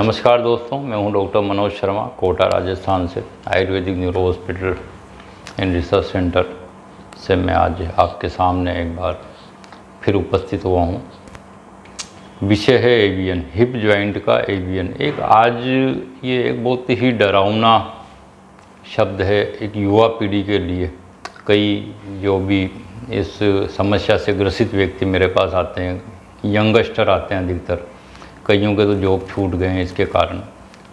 नमस्कार दोस्तों, मैं हूं डॉक्टर मनोज शर्मा, कोटा राजस्थान से Ayurvedic neuro hospital and research centre से मैं आज आपके सामने एक बार फिर उपस्थित हुआ हूं। विषय है एवियन, हिप जॉइंट का एवियन। आज ये एक बहुत ही डरावना शब्द है एक युवा पीढ़ी के लिए। कई जो भी इस समस्या से ग्रसित व्यक्ति मेरे पास आते हैं, यंगस्टर आते हैं अधिकतर। कईयों के तो जॉब छूट गए हैं इसके कारण,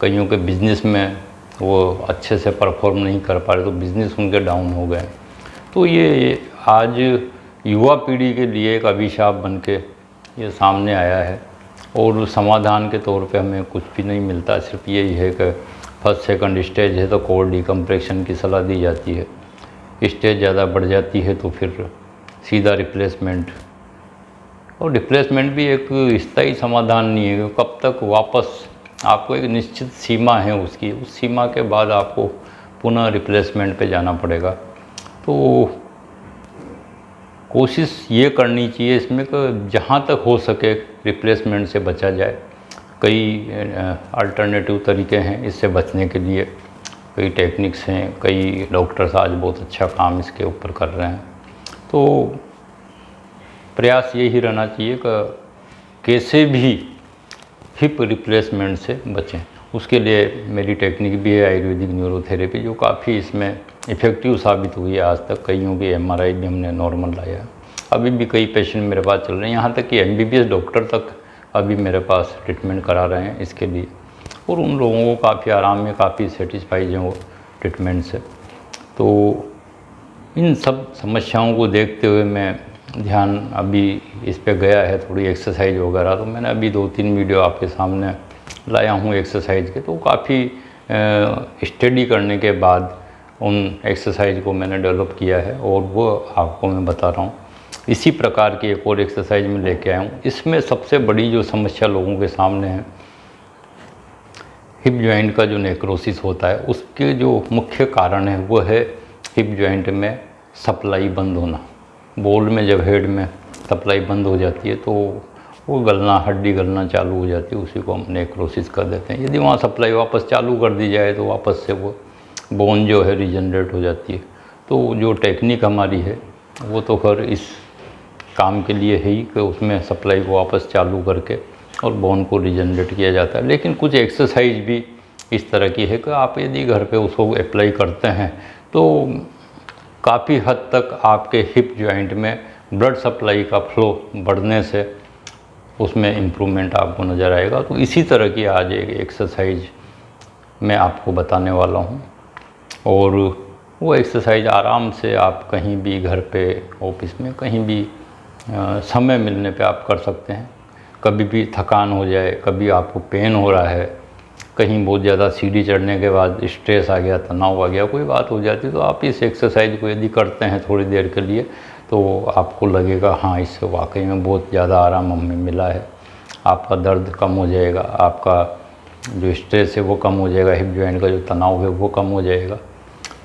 कईयों के बिज़नेस में वो अच्छे से परफॉर्म नहीं कर पा रहे तो बिज़नेस उनके डाउन हो गए। तो ये आज युवा पीढ़ी के लिए एक अभिशाप बन के ये सामने आया है और समाधान के तौर पे हमें कुछ भी नहीं मिलता। सिर्फ यही है कि फर्स्ट सेकंड स्टेज है तो कोर डिकम्प्रेशन की सलाह दी जाती है। स्टेज ज़्यादा बढ़ जाती है तो फिर सीधा रिप्लेसमेंट, और रिप्लेसमेंट भी एक स्थायी समाधान नहीं है। कब तक वापस आपको एक निश्चित सीमा है उसकी, उस सीमा के बाद आपको पुनः रिप्लेसमेंट पे जाना पड़ेगा। तो कोशिश ये करनी चाहिए इसमें कि जहाँ तक हो सके रिप्लेसमेंट से बचा जाए। कई अल्टरनेटिव तरीके हैं इससे बचने के लिए, कई टेक्निक्स हैं, कई डॉक्टर्स आज बहुत अच्छा काम इसके ऊपर कर रहे हैं। तो प्रयास यही रहना चाहिए कि कैसे भी हिप रिप्लेसमेंट से बचें। उसके लिए मेरी टेक्निक भी है आयुर्वेदिक न्यूरोथेरेपी, जो काफ़ी इसमें इफ़ेक्टिव साबित हुई है। आज तक कईयों की MRI भी हमने नॉर्मल लाया है। अभी भी कई पेशेंट मेरे पास चल रहे हैं, यहाँ तक कि MBBS डॉक्टर तक अभी मेरे पास ट्रीटमेंट करा रहे हैं इसके लिए, और उन लोगों को काफ़ी आराम में, काफ़ी सेटिस्फाइड हैं वो ट्रीटमेंट से। तो इन सब समस्याओं को देखते हुए मैं ध्यान अभी इस पे गया है, थोड़ी एक्सरसाइज वगैरह। तो मैंने अभी 2-3 वीडियो आपके सामने लाया हूँ एक्सरसाइज के। तो काफ़ी स्टडी करने के बाद उन एक्सरसाइज को मैंने डेवलप किया है और वो आपको मैं बता रहा हूँ। इसी प्रकार की एक और एक्सरसाइज में लेके आया हूँ। इसमें सबसे बड़ी जो समस्या लोगों के सामने है, हिप जॉइंट का जो नेक्रोसिस होता है, उसके जो मुख्य कारण है वो है हिप जॉइंट में सप्लाई बंद होना। बोल में जब हेड में सप्लाई बंद हो जाती है तो वो गलना, हड्डी गलना चालू हो जाती है, उसी को हम नेक्रोसिस कर देते हैं। यदि वहाँ सप्लाई वापस चालू कर दी जाए तो वापस से वो बोन जो है रीजनरेट हो जाती है। तो जो टेक्निक हमारी है वो तो खैर इस काम के लिए है ही कि उसमें सप्लाई को वापस चालू करके और बोन को रीजनरेट किया जाता है। लेकिन कुछ एक्सरसाइज भी इस तरह की है कि आप यदि घर पे उसको अप्लाई करते हैं तो काफ़ी हद तक आपके हिप जॉइंट में ब्लड सप्लाई का फ्लो बढ़ने से उसमें इम्प्रूवमेंट आपको नज़र आएगा। तो इसी तरह की आज एक एक्सरसाइज मैं आपको बताने वाला हूं, और वो एक्सरसाइज आराम से आप कहीं भी, घर पे, ऑफिस में, कहीं भी समय मिलने पे आप कर सकते हैं। कभी भी थकान हो जाए, कभी आपको पेन हो रहा है, कहीं बहुत ज़्यादा सीढ़ी चढ़ने के बाद स्ट्रेस आ गया, तनाव आ गया, कोई बात हो जाती है, तो आप इस एक्सरसाइज को यदि करते हैं थोड़ी देर के लिए तो आपको लगेगा हाँ, इससे वाकई में बहुत ज़्यादा आराम हमें मिला है। आपका दर्द कम हो जाएगा, आपका जो स्ट्रेस है वो कम हो जाएगा, हिप जॉइंट का जो तनाव है वो कम हो जाएगा।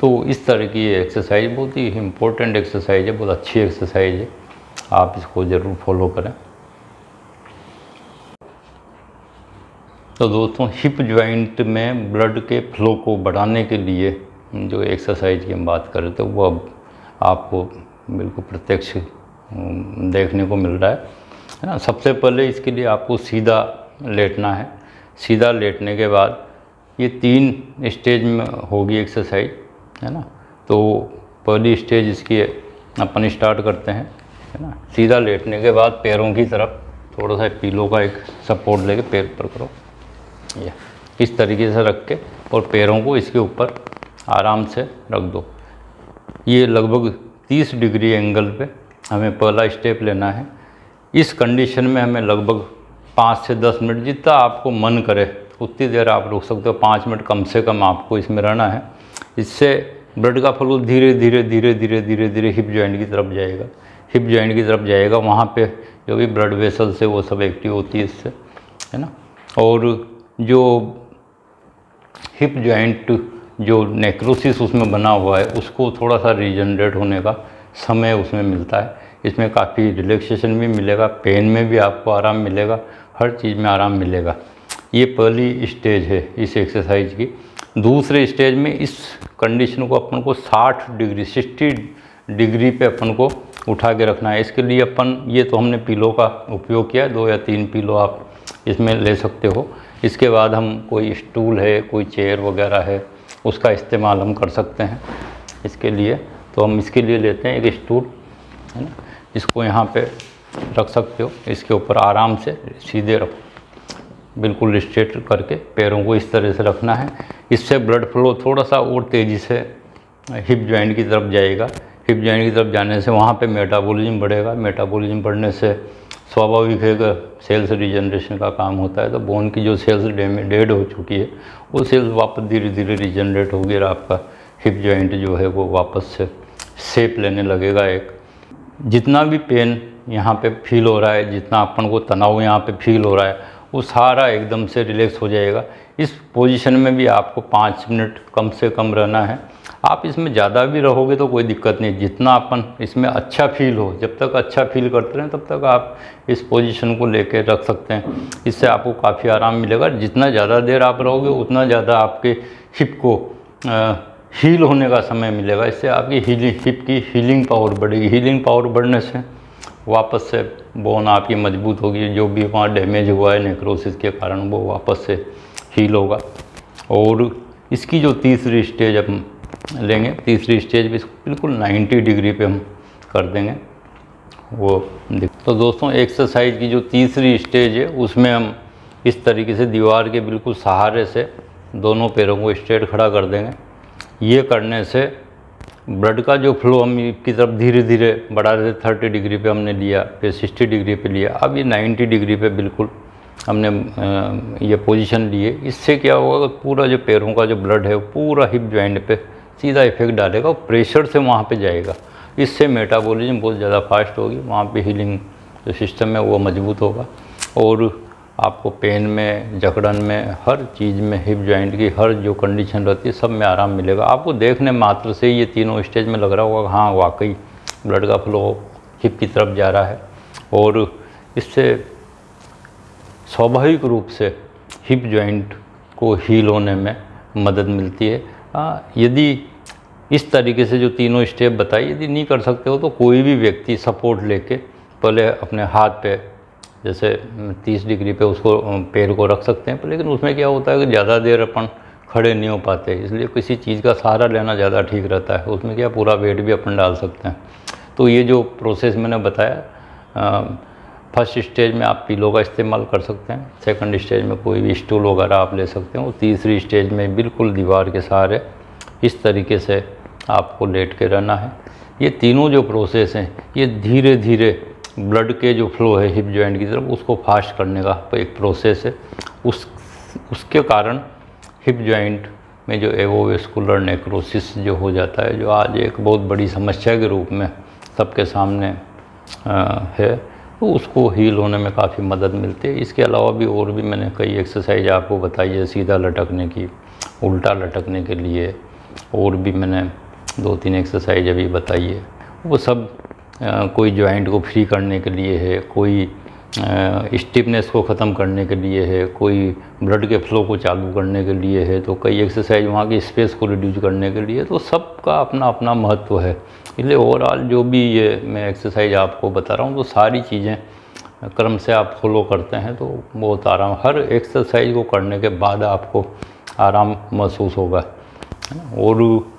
तो इस तरह की एक्सरसाइज बहुत ही इम्पोर्टेंट एक्सरसाइज है, बहुत अच्छी एक्सरसाइज है। आप इसको ज़रूर फॉलो करें। तो दोस्तों, हिप जॉइंट में ब्लड के फ्लो को बढ़ाने के लिए जो एक्सरसाइज की हम बात कर रहे थे वो अब आपको बिल्कुल प्रत्यक्ष देखने को मिल रहा है ना। सबसे पहले इसके लिए आपको सीधा लेटना है। सीधा लेटने के बाद ये 3 स्टेज में होगी एक्सरसाइज, है ना। तो पहली स्टेज इसकी अपन स्टार्ट करते हैं, है ना। सीधा लेटने के बाद पैरों की तरफ थोड़ा सा पिलो का एक सपोर्ट लेके पैर पर करो, ये इस तरीके से रख के, और पैरों को इसके ऊपर आराम से रख दो। ये लगभग 30 डिग्री एंगल पे हमें पहला स्टेप लेना है। इस कंडीशन में हमें लगभग 5 से 10 मिनट, जितना आपको मन करे उतनी देर आप रुक सकते हो। 5 मिनट कम से कम आपको इसमें रहना है। इससे ब्लड का फ्लो धीरे धीरे धीरे धीरे धीरे धीरे हिप जॉइंट की तरफ जाएगा, हिप जॉइंट की तरफ जाएगा। वहाँ पे जो भी ब्लड वेसल्स है वो सब एक्टिव होती है इससे, है ना। और जो हिप जॉइंट जो नेक्रोसिस उसमें बना हुआ है उसको थोड़ा सा रीजनरेट होने का समय उसमें मिलता है। इसमें काफ़ी रिलैक्सेशन भी मिलेगा, पेन में भी आपको आराम मिलेगा, हर चीज़ में आराम मिलेगा। ये पहली स्टेज है इस एक्सरसाइज की। दूसरे स्टेज में इस कंडीशन को अपन को 60 डिग्री 60 डिग्री पे अपन को उठा के रखना है। इसके लिए अपन ये तो हमने पिलो का उपयोग किया, 2 या 3 पिलो आप इसमें ले सकते हो। इसके बाद हम कोई स्टूल है, कोई चेयर वगैरह है, उसका इस्तेमाल हम कर सकते हैं इसके लिए। तो हम इसके लिए लेते हैं एक स्टूल, है ना, इसको यहाँ पे रख सकते हो। इसके ऊपर आराम से सीधे रखो, बिल्कुल स्ट्रेट करके पैरों को इस तरह से रखना है। इससे ब्लड फ्लो थोड़ा सा और तेज़ी से हिप जॉइंट की तरफ जाएगा। हिप जॉइंट की तरफ जाने से वहाँ पे मेटाबॉलिज्म बढ़ेगा। मेटाबॉलिज्म बढ़ने से स्वाभाविक है कि सेल्स रिजनरेशन का काम होता है। तो बोन की जो सेल्स डेड हो चुकी है वो सेल्स वापस धीरे धीरे रिजनरेट होगी और आपका हिप जॉइंट जो है वो वापस से शेप लेने लगेगा। एक जितना भी पेन यहाँ पे फील हो रहा है, जितना अपन को तनाव यहाँ पे फील हो रहा है, वो सारा एकदम से रिलैक्स हो जाएगा। इस पोजीशन में भी आपको 5 मिनट कम से कम रहना है। आप इसमें ज़्यादा भी रहोगे तो कोई दिक्कत नहीं, जितना अपन इसमें अच्छा फील हो, जब तक अच्छा फील करते रहें तब तक आप इस पोजीशन को लेके रख सकते हैं। इससे आपको काफ़ी आराम मिलेगा। जितना ज़्यादा देर आप रहोगे उतना ज़्यादा आपके हिप को हील होने का समय मिलेगा। इससे आपकी हिप की हीलिंग पावर बढ़ेगी। हीलिंग पावर बढ़ने से वापस से बोन आपकी मजबूत होगी। जो भी वहाँ डैमेज हुआ है नेक्रोसिस के कारण वो वापस से हील होगा। और इसकी जो तीसरी स्टेज हम लेंगे, तीसरी स्टेज भी बिल्कुल 90 डिग्री पे हम कर देंगे वो। तो दोस्तों एक्सरसाइज की जो तीसरी स्टेज है उसमें हम इस तरीके से दीवार के बिल्कुल सहारे से दोनों पैरों को स्ट्रेट खड़ा कर देंगे। ये करने से ब्लड का जो फ्लो हम की तरफ धीरे धीरे बढ़ा रहे थे, 30 डिग्री पे हमने लिया, फिर 60 डिग्री पे लिया, अब ये 90 डिग्री पे बिल्कुल हमने ये पोजीशन लिए। इससे क्या होगा, पूरा जो पैरों का जो ब्लड है वो पूरा हिप जॉइंट पे सीधा इफेक्ट डालेगा और प्रेशर से वहाँ पे जाएगा। इससे मेटाबॉलिज्म बहुत ज़्यादा फास्ट होगी, वहाँ पे हीलिंग जो सिस्टम है वो मजबूत होगा और आपको पेन में, जकड़न में, हर चीज़ में, हिप जॉइंट की हर जो कंडीशन रहती है सब में आराम मिलेगा। आपको देखने मात्र से ये तीनों स्टेज में लग रहा होगा हाँ वाकई ब्लड का फ्लो हिप की तरफ जा रहा है और इससे स्वाभाविक रूप से हिप जॉइंट को हील होने में मदद मिलती है। यदि इस तरीके से जो तीनों स्टेप बताई यदि नहीं कर सकते हो तो कोई भी व्यक्ति सपोर्ट लेके पहले अपने हाथ पे जैसे 30 डिग्री पे उसको पैर को रख सकते हैं। लेकिन उसमें क्या होता है कि ज़्यादा देर अपन खड़े नहीं हो पाते, इसलिए किसी चीज़ का सहारा लेना ज़्यादा ठीक रहता है। उसमें क्या पूरा वेट भी अपन डाल सकते हैं। तो ये जो प्रोसेस मैंने बताया, फर्स्ट स्टेज में आप पिलो का इस्तेमाल कर सकते हैं, सेकंड स्टेज में कोई भी स्टूल वगैरह आप ले सकते हैं और तीसरी स्टेज में बिल्कुल दीवार के सहारे इस तरीके से आपको लेट के रहना है। ये तीनों जो प्रोसेस हैं ये धीरे धीरे ब्लड के जो फ्लो है हिप जॉइंट की तरफ उसको फास्ट करने का एक प्रोसेस है। उसके कारण हिप जॉइंट में जो एवोवेस्कुलर नेक्रोसिस जो हो जाता है, जो आज एक बहुत बड़ी समस्या के रूप में सबके सामने है, तो उसको हील होने में काफ़ी मदद मिलती है। इसके अलावा भी और भी मैंने कई एक्सरसाइज आपको बताई है, सीधा लटकने की, उल्टा लटकने के लिए, और भी मैंने 2-3 एक्सरसाइज अभी बताई है। वो सब कोई जॉइंट को फ्री करने के लिए है, कोई स्टिफनेस को ख़त्म करने के लिए है, कोई ब्लड के फ्लो को चालू करने के लिए है, तो कई एक्सरसाइज वहाँ की स्पेस को रिड्यूस करने के लिए। तो सबका अपना अपना महत्व है। इसलिए ओवरऑल जो भी ये मैं एक्सरसाइज आपको बता रहा हूँ तो सारी चीज़ें क्रम से आप फॉलो करते हैं तो बहुत आराम, हर एक्सरसाइज को करने के बाद आपको आराम महसूस होगा। और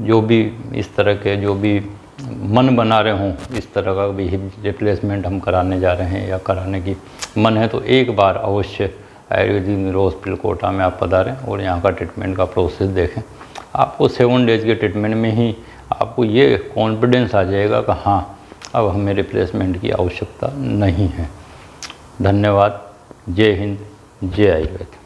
जो भी इस तरह के जो भी मन बना रहे हों इस तरह का भी हिप रिप्लेसमेंट हम कराने जा रहे हैं या कराने की मन है, तो एक बार अवश्य आयुर्वेदिक न्यूरो हॉस्पिटल कोटा में आप पधारें और यहाँ का ट्रीटमेंट का प्रोसेस देखें। आपको 7 डेज़ के ट्रीटमेंट में ही आपको ये कॉन्फिडेंस आ जाएगा कि हाँ अब हमें रिप्लेसमेंट की आवश्यकता नहीं है। धन्यवाद। जय हिंद, जय आयुर्वेद।